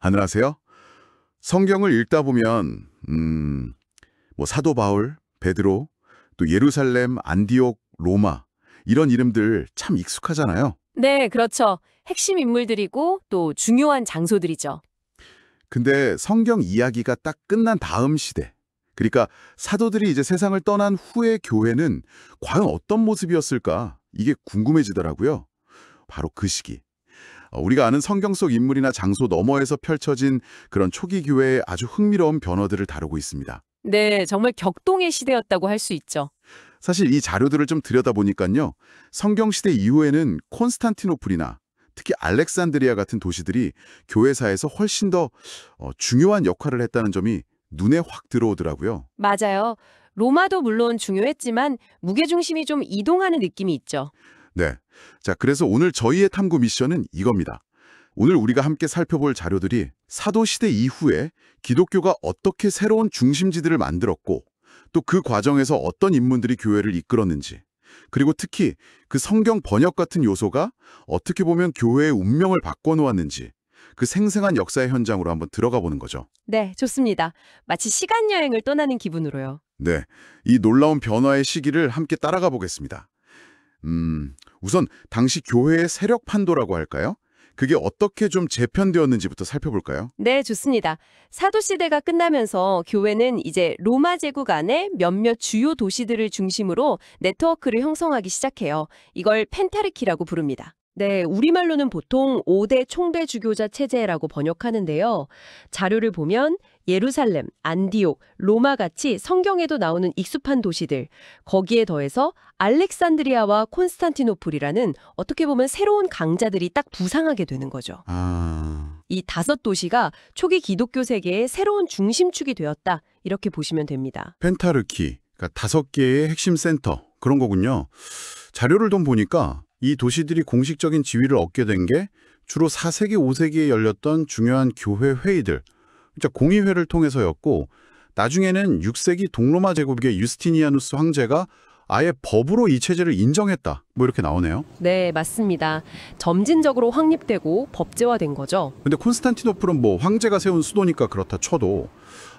안녕하세요. 성경을 읽다 보면 사도 바울, 베드로, 또 예루살렘, 안디옥, 로마 이런 이름들 참 익숙하잖아요. 네, 그렇죠. 핵심 인물들이고 또 중요한 장소들이죠. 근데 성경 이야기가 딱 끝난 다음 시대, 그러니까 사도들이 이제 세상을 떠난 후의 교회는 과연 어떤 모습이었을까? 이게 궁금해지더라고요. 바로 그 시기. 우리가 아는 성경 속 인물이나 장소 너머에서 펼쳐진 그런 초기 교회의 아주 흥미로운 변화들을 다루고 있습니다. 네, 정말 격동의 시대였다고 할 수 있죠. 사실 이 자료들을 좀 들여다보니까요. 성경시대 이후에는 콘스탄티노플이나 특히 알렉산드리아 같은 도시들이 교회사에서 훨씬 더 중요한 역할을 했다는 점이 눈에 확 들어오더라고요. 맞아요. 로마도 물론 중요했지만 무게중심이 좀 이동하는 느낌이 있죠. 네. 자, 그래서 오늘 저희의 탐구 미션은 이겁니다. 오늘 우리가 함께 살펴볼 자료들이 사도시대 이후에 기독교가 어떻게 새로운 중심지들을 만들었고 또 그 과정에서 어떤 인물들이 교회를 이끌었는지 그리고 특히 그 성경 번역 같은 요소가 어떻게 보면 교회의 운명을 바꿔놓았는지 그 생생한 역사의 현장으로 한번 들어가 보는 거죠. 네, 좋습니다. 마치 시간 여행을 떠나는 기분으로요. 네, 이 놀라운 변화의 시기를 함께 따라가 보겠습니다. 우선 당시 교회의 세력 판도라고 할까요? 그게 어떻게 좀 재편되었는지부터 살펴볼까요? 네, 좋습니다. 사도시대가 끝나면서 교회는 이제 로마 제국 안에 몇몇 주요 도시들을 중심으로 네트워크를 형성하기 시작해요. 이걸 펜타르키라고 부릅니다. 네, 우리말로는 보통 5대 총대 주교자 체제라고 번역하는데요. 자료를 보면 예루살렘, 안디옥, 로마 같이 성경에도 나오는 익숙한 도시들, 거기에 더해서 알렉산드리아와 콘스탄티노플이라는 어떻게 보면 새로운 강자들이 딱 부상하게 되는 거죠. 이 5도시가 초기 기독교 세계의 새로운 중심축이 되었다, 이렇게 보시면 됩니다. 펜타르키, 그러니까 5개의 핵심 센터, 그런 거군요. 자료를 좀 보니까 이 도시들이 공식적인 지위를 얻게 된 게 주로 4세기, 5세기에 열렸던 중요한 교회 회의들, 그러니까 공의회를 통해서였고 나중에는 6세기 동로마 제국의 유스티니아누스 황제가 아예 법으로 이 체제를 인정했다. 뭐 이렇게 나오네요. 네, 맞습니다. 점진적으로 확립되고 법제화된 거죠. 근데 콘스탄티노플은 뭐 황제가 세운 수도니까 그렇다 쳐도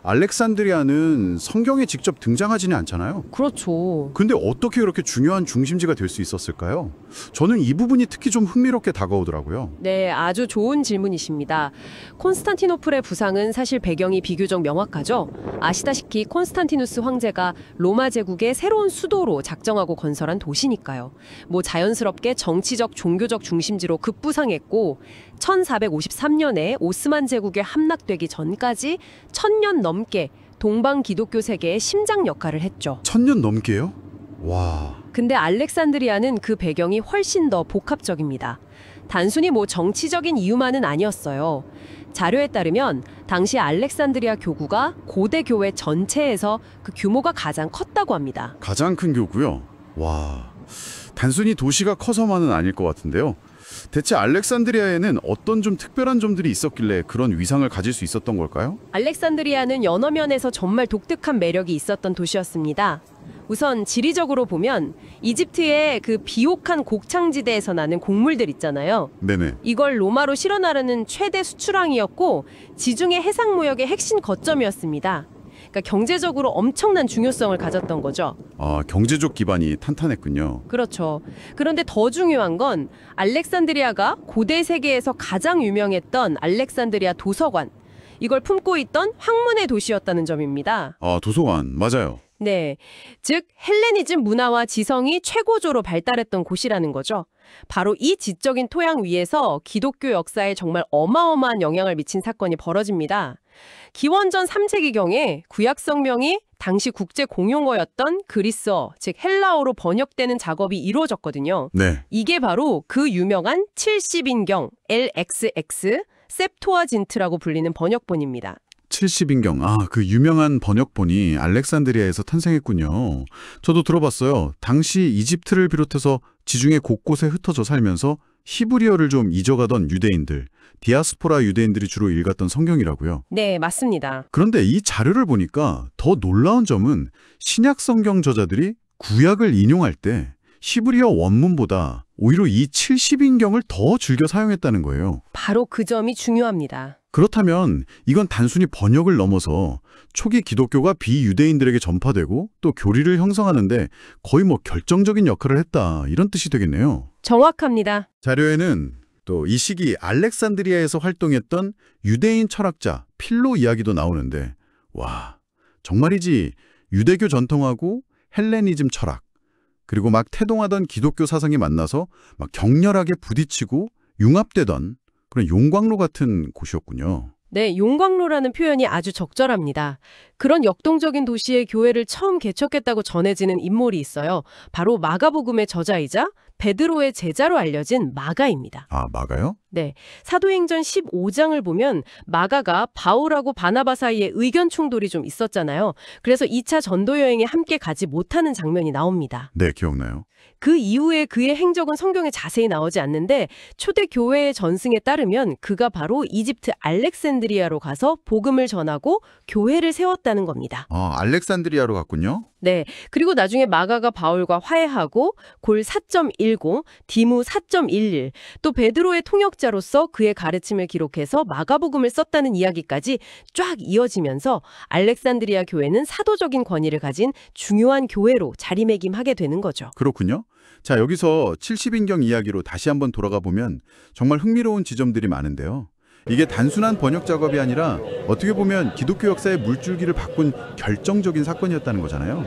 알렉산드리아는 성경에 직접 등장하지는 않잖아요. 그렇죠. 근데 어떻게 그렇게 중요한 중심지가 될 수 있었을까요? 저는 이 부분이 특히 좀 흥미롭게 다가오더라고요. 네, 아주 좋은 질문이십니다. 콘스탄티노플의 부상은 사실 배경이 비교적 명확하죠. 아시다시피 콘스탄티누스 황제가 로마 제국의 새로운 수도로 작정하고 건설한 도시니까요. 뭐 자연스럽게 정치적, 종교적 중심지로 급부상했고 1453년에 오스만 제국에 함락되기 전까지 1000년 넘게 동방 기독교 세계의 심장 역할을 했죠. 1000년 넘게요? 와. 근데 알렉산드리아는 그 배경이 훨씬 더 복합적입니다. 단순히 뭐 정치적인 이유만은 아니었어요. 자료에 따르면 당시 알렉산드리아 교구가 고대 교회 전체에서 그 규모가 가장 컸다고 합니다. 가장 큰 교구요? 와. 단순히 도시가 커서만은 아닐 것 같은데요. 대체 알렉산드리아에는 어떤 좀 특별한 점들이 있었길래 그런 위상을 가질 수 있었던 걸까요? 알렉산드리아는 여러 면에서 정말 독특한 매력이 있었던 도시였습니다. 우선 지리적으로 보면 이집트의 그 비옥한 곡창지대에서 나는 곡물들 있잖아요. 네네. 이걸 로마로 실어 나르는 최대 수출항이었고 지중해 해상무역의 핵심 거점이었습니다. 그러니까 경제적으로 엄청난 중요성을 가졌던 거죠. 아, 경제적 기반이 탄탄했군요. 그렇죠. 그런데 더 중요한 건 알렉산드리아가 고대 세계에서 가장 유명했던 알렉산드리아 도서관, 이걸 품고 있던 학문의 도시였다는 점입니다. 아, 도서관. 맞아요. 네, 즉 헬레니즘 문화와 지성이 최고조로 발달했던 곳이라는 거죠. 바로 이 지적인 토양 위에서 기독교 역사에 정말 어마어마한 영향을 미친 사건이 벌어집니다. 기원전 3세기경에 구약 성명이 당시 국제 공용어였던 그리스어, 즉 헬라어로 번역되는 작업이 이루어졌거든요. 네. 이게 바로 그 유명한 70인경 LXX 셉토아진트라고 불리는 번역본입니다. 70인경. 아, 그 유명한 번역본이 알렉산드리아에서 탄생했군요. 저도 들어봤어요. 당시 이집트를 비롯해서 지중해 곳곳에 흩어져 살면서 히브리어를 좀 잊어가던 유대인들, 디아스포라 유대인들이 주로 읽었던 성경이라고요. 네, 맞습니다. 그런데 이 자료를 보니까 더 놀라운 점은 신약 성경 저자들이 구약을 인용할 때 히브리어 원문보다 오히려 이 70인경을 더 즐겨 사용했다는 거예요. 바로 그 점이 중요합니다. 그렇다면 이건 단순히 번역을 넘어서 초기 기독교가 비유대인들에게 전파되고 또 교리를 형성하는데 거의 결정적인 역할을 했다, 이런 뜻이 되겠네요. 정확합니다. 자료에는 또 이 시기 알렉산드리아에서 활동했던 유대인 철학자 필로 이야기도 나오는데, 와, 정말이지 유대교 전통하고 헬레니즘 철학, 그리고 태동하던 기독교 사상이 만나서 격렬하게 부딪히고 융합되던 그런 용광로 같은 곳이었군요. 네, 용광로라는 표현이 아주 적절합니다. 그런 역동적인 도시의 교회를 처음 개척했다고 전해지는 인물이 있어요. 바로 마가복음의 저자이자 베드로의 제자로 알려진 마가입니다. 아, 마가요? 네, 사도행전 15장을 보면 마가가 바울하고 바나바 사이에 의견 충돌이 좀 있었잖아요. 그래서 2차 전도 여행에 함께 가지 못하는 장면이 나옵니다. 네, 기억나요. 그 이후에 그의 행적은 성경에 자세히 나오지 않는데 초대 교회의 전승에 따르면 그가 바로 이집트 알렉산드리아로 가서 복음을 전하고 교회를 세웠다는 겁니다. 아, 알렉산드리아로 갔군요. 네, 그리고 나중에 마가가 바울과 화해하고 골 4.10, 디무 4.11, 또 베드로의 통역자로서 그의 가르침을 기록해서 마가복음을 썼다는 이야기까지 쫙 이어지면서 알렉산드리아 교회는 사도적인 권위를 가진 중요한 교회로 자리매김하게 되는 거죠. 그렇군요. 자, 여기서 70인경 이야기로 다시 한번 돌아가 보면 정말 흥미로운 지점들이 많은데요. 이게 단순한 번역 작업이 아니라 어떻게 보면 기독교 역사의 물줄기를 바꾼 결정적인 사건이었다는 거잖아요.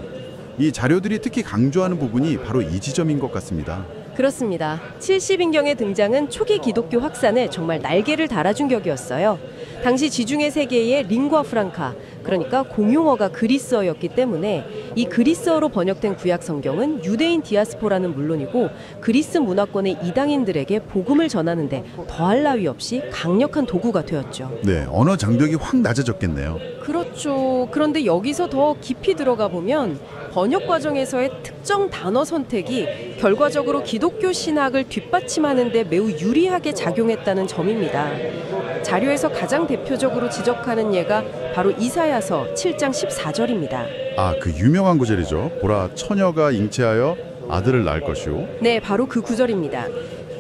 이 자료들이 특히 강조하는 부분이 바로 이 지점인 것 같습니다. 그렇습니다. 70인경의 등장은 초기 기독교 확산에 정말 날개를 달아준 격이었어요. 당시 지중해 세계의 링과 프랑카, 그러니까 공용어가 그리스어였기 때문에 이 그리스어로 번역된 구약 성경은 유대인 디아스포라는 물론이고 그리스 문화권의 이방인들에게 복음을 전하는데 더할 나위 없이 강력한 도구가 되었죠. 네, 언어 장벽이 확 낮아졌겠네요. 그렇죠. 그런데 여기서 더 깊이 들어가 보면 번역 과정에서의 특정 단어 선택이 결과적으로 기독교 신학을 뒷받침하는 데 매우 유리하게 작용했다는 점입니다. 자료에서 가장 대표적으로 지적하는 예가 바로 이사야서 7장 14절입니다. 아, 그 유명한 구절이죠. 보라, 처녀가 잉태하여 아들을 낳을 것이오. 네, 바로 그 구절입니다.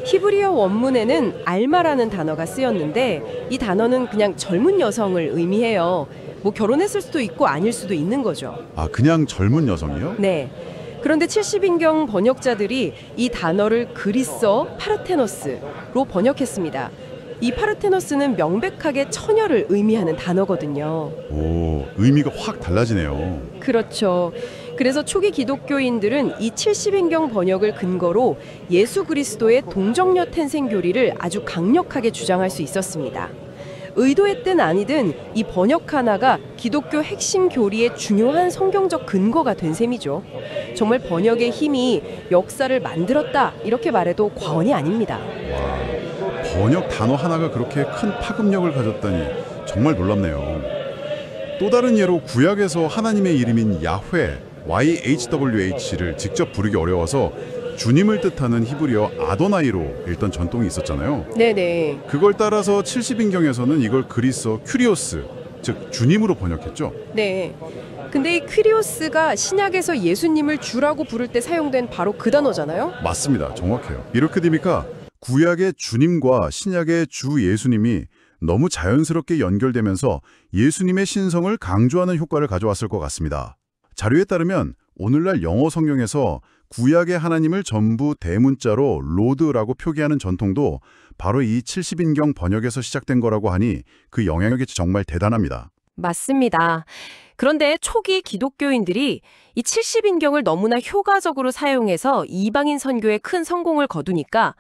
히브리어 원문에는 알마라는 단어가 쓰였는데 이 단어는 그냥 젊은 여성을 의미해요. 결혼했을 수도 있고 아닐 수도 있는 거죠. 아, 그냥 젊은 여성이요? 네. 그런데 70인경 번역자들이 이 단어를 그리스어 파르테노스로 번역했습니다. 이 파르테노스는 명백하게 처녀를 의미하는 단어거든요. 오, 의미가 확 달라지네요. 그렇죠. 그래서 초기 기독교인들은 이 70인경 번역을 근거로 예수 그리스도의 동정녀 탄생 교리를 아주 강력하게 주장할 수 있었습니다. 의도했든 아니든 이 번역 하나가 기독교 핵심 교리의 중요한 성경적 근거가 된 셈이죠. 정말 번역의 힘이 역사를 만들었다, 이렇게 말해도 과언이 아닙니다. 와, 번역 단어 하나가 그렇게 큰 파급력을 가졌다니 정말 놀랍네요. 또 다른 예로 구약에서 하나님의 이름인 야훼, YHWH를 직접 부르기 어려워서 주님을 뜻하는 히브리어 아도나이로 읽던 전통이 있었잖아요. 네네. 그걸 따라서 70인경에서는 이걸 그리스어 큐리오스, 즉 주님으로 번역했죠. 네. 근데 이 퀴리오스가 신약에서 예수님을 주라고 부를 때 사용된 바로 그 단어잖아요? 맞습니다. 정확해요. 이렇게 되니까 구약의 주님과 신약의 주 예수님이 너무 자연스럽게 연결되면서 예수님의 신성을 강조하는 효과를 가져왔을 것 같습니다. 자료에 따르면 오늘날 영어 성경에서 구약의 하나님을 전부 대문자로 로드라고 표기하는 전통도 바로 이 70인경 번역에서 시작된 거라고 하니 그 영향력이 정말 대단합니다. 맞습니다. 그런데 초기 기독교인들이 이 70인경을 너무나 효과적으로 사용해서 이방인 선교에 큰 성공을 거두니까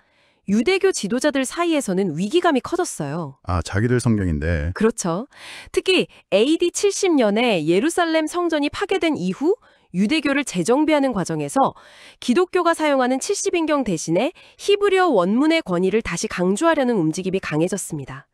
유대교 지도자들 사이에서는 위기감이 커졌어요. 아, 자기들 성경인데. 그렇죠. 특히 AD 70년에 예루살렘 성전이 파괴된 이후 유대교를 재정비하는 과정에서 기독교가 사용하는 70인경 대신에 히브리어 원문의 권위를 다시 강조하려는 움직임이 강해졌습니다.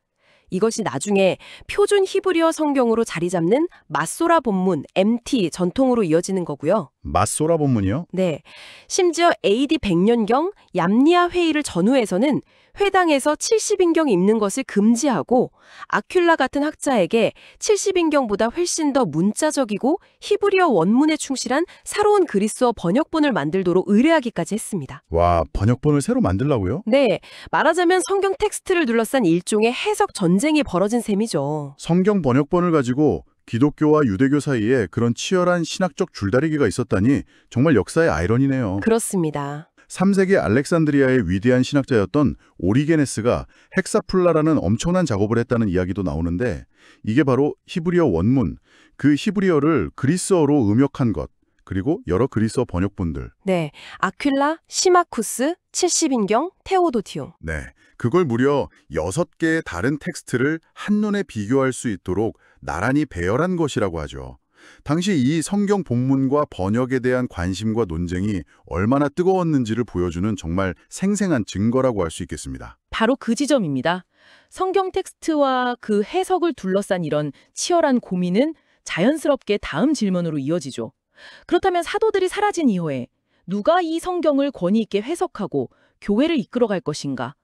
이것이 나중에 표준 히브리어 성경으로 자리 잡는 마소라 본문, MT 전통으로 이어지는 거고요. 맞소라 본문이요? 네. 심지어 AD 100년경 얌니아 회의를 전후해서는 회당에서 70인경 입는 것을 금지하고 아큘라 같은 학자에게 70인경보다 훨씬 더 문자적이고 히브리어 원문에 충실한 새로운 그리스어 번역본을 만들도록 의뢰하기까지 했습니다. 와, 번역본을 새로 만들라고요? 네, 말하자면 성경 텍스트를 둘러싼 일종의 해석 전쟁이 벌어진 셈이죠. 성경 번역본을 가지고 기독교와 유대교 사이에 그런 치열한 신학적 줄다리기가 있었다니 정말 역사의 아이러니네요. 그렇습니다. 3세기 알렉산드리아의 위대한 신학자였던 오리게네스가 헥사플라라는 엄청난 작업을 했다는 이야기도 나오는데 이게 바로 히브리어 원문, 그 히브리어를 그리스어로 음역한 것, 그리고 여러 그리스어 번역본들. 네, 아큘라, 시마쿠스, 70인경, 테오도티움. 네, 그걸 무려 6개의 다른 텍스트를 한눈에 비교할 수 있도록 나란히 배열한 것이라고 하죠. 당시 이 성경 본문과 번역에 대한 관심과 논쟁이 얼마나 뜨거웠는지를 보여주는 정말 생생한 증거라고 할 수 있겠습니다. 바로 그 지점입니다. 성경 텍스트와 그 해석을 둘러싼 이런 치열한 고민은 자연스럽게 다음 질문으로 이어지죠. 그렇다면 사도들이 사라진 이후에 누가 이 성경을 권위 있게 해석하고 교회를 이끌어갈 것인가?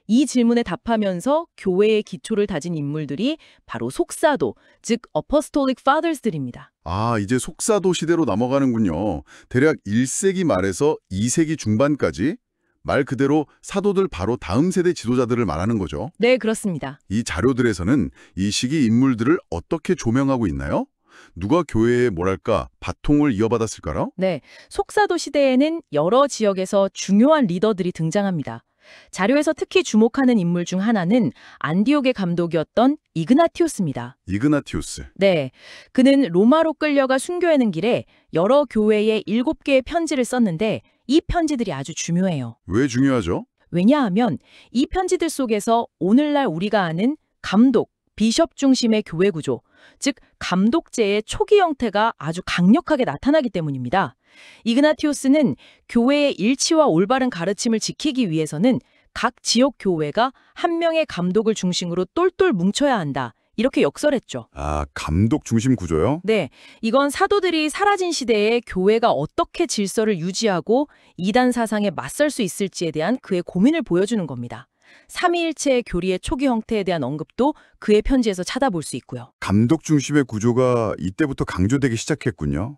이 질문에 답하면서 교회의 기초를 다진 인물들이 바로 속사도, 즉 Apostolic Fathers들입니다. 아, 이제 속사도 시대로 넘어가는군요. 대략 1세기 말에서 2세기 중반까지 말 그대로 사도들 바로 다음 세대 지도자들을 말하는 거죠. 네, 그렇습니다. 이 자료들에서는 이 시기 인물들을 어떻게 조명하고 있나요? 누가 교회에 뭐랄까 바통을 이어받았을까요? 네, 속사도 시대에는 여러 지역에서 중요한 리더들이 등장합니다. 자료에서 특히 주목하는 인물 중 하나는 안디옥의 감독이었던 이그나티우스입니다. 이그나티우스. 네, 그는 로마로 끌려가 순교하는 길에 여러 교회에 7개의 편지를 썼는데 이 편지들이 아주 중요해요. 왜 중요하죠? 왜냐하면 이 편지들 속에서 오늘날 우리가 아는 감독, 비숍 중심의 교회 구조, 즉 감독제의 초기 형태가 아주 강력하게 나타나기 때문입니다. 이그나티우스는 교회의 일치와 올바른 가르침을 지키기 위해서는 각 지역 교회가 한 명의 감독을 중심으로 똘똘 뭉쳐야 한다. 이렇게 역설했죠. 아, 감독 중심 구조요? 네, 이건 사도들이 사라진 시대에 교회가 어떻게 질서를 유지하고 이단 사상에 맞설 수 있을지에 대한 그의 고민을 보여주는 겁니다. 삼위일체의 교리의 초기 형태에 대한 언급도 그의 편지에서 찾아볼 수 있고요. 감독 중심의 구조가 이때부터 강조되기 시작했군요.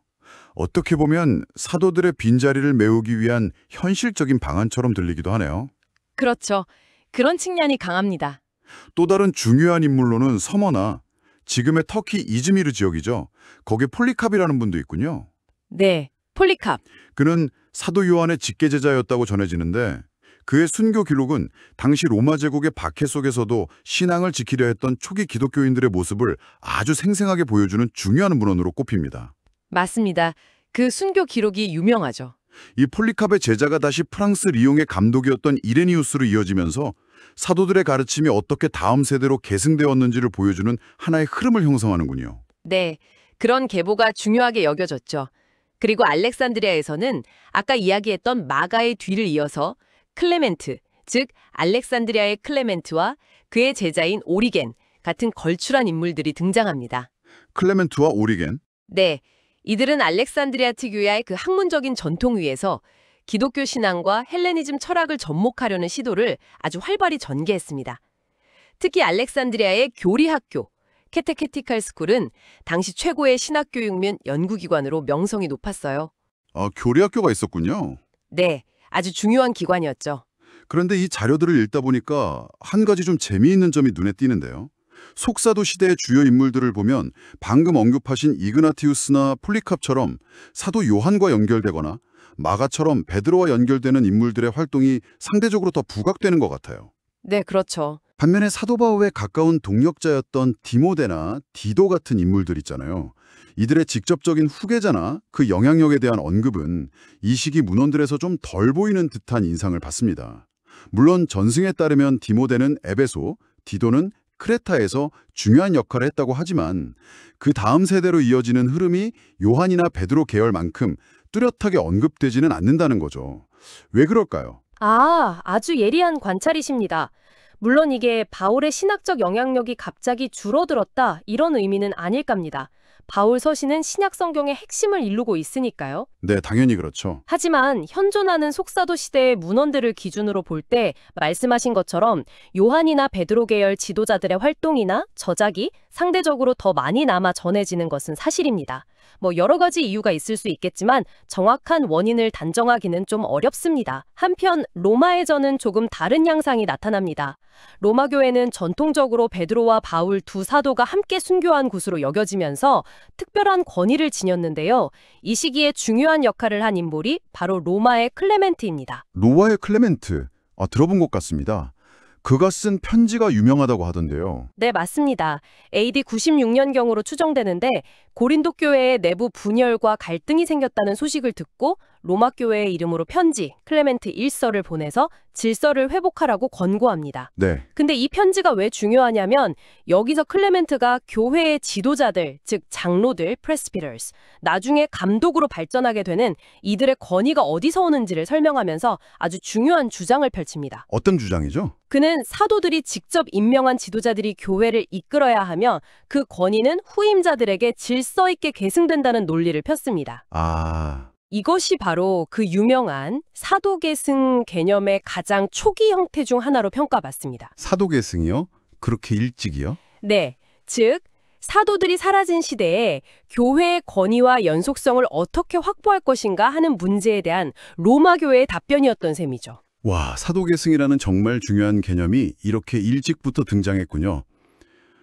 어떻게 보면 사도들의 빈자리를 메우기 위한 현실적인 방안처럼 들리기도 하네요. 그렇죠. 그런 측면이 강합니다. 또 다른 중요한 인물로는 서머나 지금의 터키 이즈미르 지역이죠. 거기에 폴리캅이라는 분도 있군요. 네, 폴리캅. 그는 사도 요한의 직계제자였다고 전해지는데 그의 순교 기록은 당시 로마 제국의 박해 속에서도 신앙을 지키려 했던 초기 기독교인들의 모습을 아주 생생하게 보여주는 중요한 문헌으로 꼽힙니다. 맞습니다. 그 순교 기록이 유명하죠. 이 폴리캅의 제자가 다시 프랑스 리옹의 감독이었던 이레니우스로 이어지면서 사도들의 가르침이 어떻게 다음 세대로 계승되었는지를 보여주는 하나의 흐름을 형성하는군요. 네, 그런 계보가 중요하게 여겨졌죠. 그리고 알렉산드리아에서는 아까 이야기했던 마가의 뒤를 이어서 클레멘트, 즉 알렉산드리아의 클레멘트와 그의 제자인 오리겐 같은 걸출한 인물들이 등장합니다. 클레멘트와 오리겐. 네, 이들은 알렉산드리아 특유의 그 학문적인 전통 위에서 기독교 신앙과 헬레니즘 철학을 접목하려는 시도를 아주 활발히 전개했습니다. 특히 알렉산드리아의 교리학교, 캐테케티칼 스쿨은 당시 최고의 신학교육 및 연구기관으로 명성이 높았어요. 아, 교리학교가 있었군요. 네, 아주 중요한 기관이었죠. 그런데 이 자료들을 읽다 보니까 한 가지 좀 재미있는 점이 눈에 띄는데요. 속사도 시대의 주요 인물들을 보면 방금 언급하신 이그나티우스나 폴리캅처럼 사도 요한과 연결되거나 마가처럼 베드로와 연결되는 인물들의 활동이 상대적으로 더 부각되는 것 같아요. 네, 그렇죠. 반면에 사도 바울의 가까운 동역자였던 디모데나 디도 같은 인물들 있잖아요. 이들의 직접적인 후계자나 그 영향력에 대한 언급은 이 시기 문헌들에서 좀 덜 보이는 듯한 인상을 받습니다. 물론 전승에 따르면 디모데는 에베소, 디도는 크레타에서 중요한 역할을 했다고 하지만 그 다음 세대로 이어지는 흐름이 요한이나 베드로 계열만큼 뚜렷하게 언급되지는 않는다는 거죠. 왜 그럴까요? 아주 예리한 관찰이십니다. 물론 이게 바울의 신학적 영향력이 갑자기 줄어들었다 이런 의미는 아닐 겁니다. 바울 서신은 신약 성경의 핵심을 이루고 있으니까요. 네, 당연히 그렇죠. 하지만 현존하는 속사도 시대의 문헌들을 기준으로 볼 때 말씀하신 것처럼 요한이나 베드로 계열 지도자들의 활동이나 저작이 상대적으로 더 많이 남아 전해지는 것은 사실입니다. 여러 가지 이유가 있을 수 있겠지만 정확한 원인을 단정하기는 좀 어렵습니다. 한편 로마에서는 조금 다른 양상이 나타납니다. 로마 교회는 전통적으로 베드로와 바울 두 사도가 함께 순교한 곳으로 여겨지면서 특별한 권위를 지녔는데요. 이 시기에 중요한 역할을 한 인물이 바로 로마의 클레멘트입니다. 로마의 클레멘트, 들어본 것 같습니다. 그가 쓴 편지가 유명하다고 하던데요. 네, 맞습니다. AD 96년경으로 추정되는데 고린도 교회의 내부 분열과 갈등이 생겼다는 소식을 듣고 로마 교회의 이름으로 편지, 클레멘트 1서를 보내서 질서를 회복하라고 권고합니다. 네, 근데 이 편지가 왜 중요하냐면 여기서 클레멘트가 교회의 지도자들, 즉 장로들, 프레스피터스, 나중에 감독으로 발전하게 되는 이들의 권위가 어디서 오는지를 설명하면서 아주 중요한 주장을 펼칩니다. 어떤 주장이죠? 그는 사도들이 직접 임명한 지도자들이 교회를 이끌어야 하며 그 권위는 후임자들에게 질서 있게 계승된다는 논리를 폈습니다. 이것이 바로 그 유명한 사도계승 개념의 가장 초기 형태 중 하나로 평가받습니다. 사도계승이요? 그렇게 일찍이요? 네, 즉 사도들이 사라진 시대에 교회의 권위와 연속성을 어떻게 확보할 것인가 하는 문제에 대한 로마 교회의 답변이었던 셈이죠. 와, 사도계승이라는 정말 중요한 개념이 이렇게 일찍부터 등장했군요.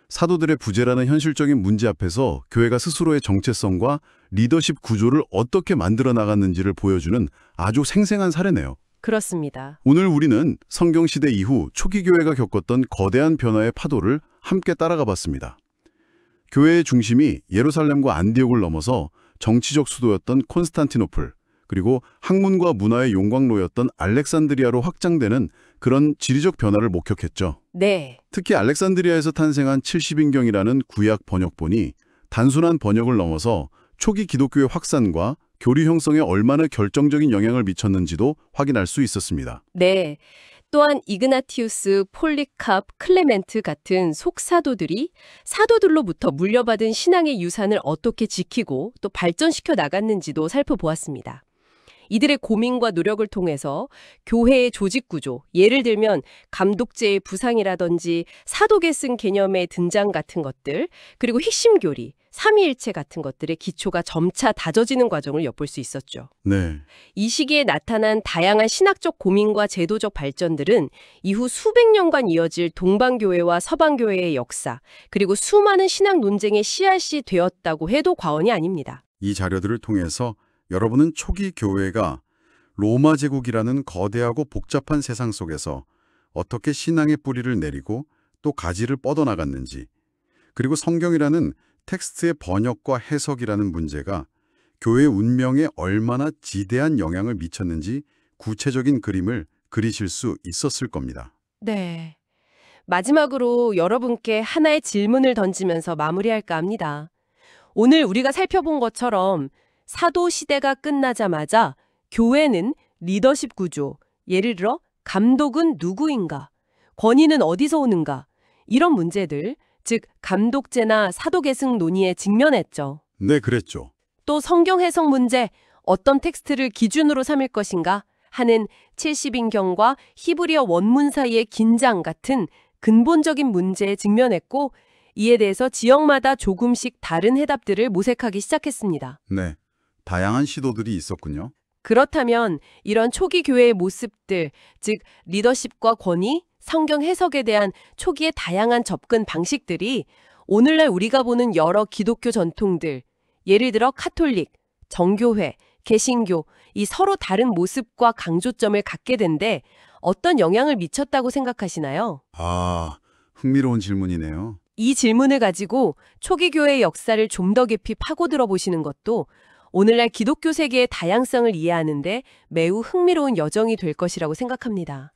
사도들의 부재라는 현실적인 문제 앞에서 교회가 스스로의 정체성과 리더십 구조를 어떻게 만들어 나갔는지를 보여주는 아주 생생한 사례네요. 그렇습니다. 오늘 우리는 성경시대 이후 초기 교회가 겪었던 거대한 변화의 파도를 함께 따라가 봤습니다. 교회의 중심이 예루살렘과 안디옥을 넘어서 정치적 수도였던 콘스탄티노플, 그리고 학문과 문화의 용광로였던 알렉산드리아로 확장되는 그런 지리적 변화를 목격했죠. 네. 특히 알렉산드리아에서 탄생한 70인경이라는 구약 번역본이 단순한 번역을 넘어서 초기 기독교의 확산과 교리 형성에 얼마나 결정적인 영향을 미쳤는지도 확인할 수 있었습니다. 네. 또한 이그나티우스, 폴리캅, 클레멘트 같은 속사도들이 사도들로부터 물려받은 신앙의 유산을 어떻게 지키고 또 발전시켜 나갔는지도 살펴보았습니다. 이들의 고민과 노력을 통해서 교회의 조직 구조, 예를 들면 감독제의 부상이라든지 사도계승 개념의 등장 같은 것들, 그리고 핵심 교리, 삼위일체 같은 것들의 기초가 점차 다져지는 과정을 엿볼 수 있었죠. 네. 이 시기에 나타난 다양한 신학적 고민과 제도적 발전들은 이후 수백 년간 이어질 동방교회와 서방교회의 역사, 그리고 수많은 신학 논쟁의 씨앗이 되었다고 해도 과언이 아닙니다. 이 자료들을 통해서 여러분은 초기 교회가 로마 제국이라는 거대하고 복잡한 세상 속에서 어떻게 신앙의 뿌리를 내리고 또 가지를 뻗어나갔는지, 그리고 성경이라는 텍스트의 번역과 해석이라는 문제가 교회의 운명에 얼마나 지대한 영향을 미쳤는지 구체적인 그림을 그리실 수 있었을 겁니다. 네. 마지막으로 여러분께 하나의 질문을 던지면서 마무리할까 합니다. 오늘 우리가 살펴본 것처럼 사도 시대가 끝나자마자 교회는 리더십 구조, 예를 들어 감독은 누구인가, 권위는 어디서 오는가, 이런 문제들, 즉 감독제나 사도계승 논의에 직면했죠. 네, 그랬죠. 또 성경 해석 문제, 어떤 텍스트를 기준으로 삼을 것인가 하는 70인경과 히브리어 원문 사이의 긴장 같은 근본적인 문제에 직면했고, 이에 대해서 지역마다 조금씩 다른 해답들을 모색하기 시작했습니다. 네, 다양한 시도들이 있었군요. 그렇다면 이런 초기 교회의 모습들, 즉 리더십과 권위, 성경 해석에 대한 초기의 다양한 접근 방식들이 오늘날 우리가 보는 여러 기독교 전통들, 예를 들어 카톨릭, 정교회, 개신교, 이 서로 다른 모습과 강조점을 갖게 된데 어떤 영향을 미쳤다고 생각하시나요? 흥미로운 질문이네요. 이 질문을 가지고 초기 교회의 역사를 좀 더 깊이 파고들어 보시는 것도 오늘날 기독교 세계의 다양성을 이해하는데 매우 흥미로운 여정이 될 것이라고 생각합니다.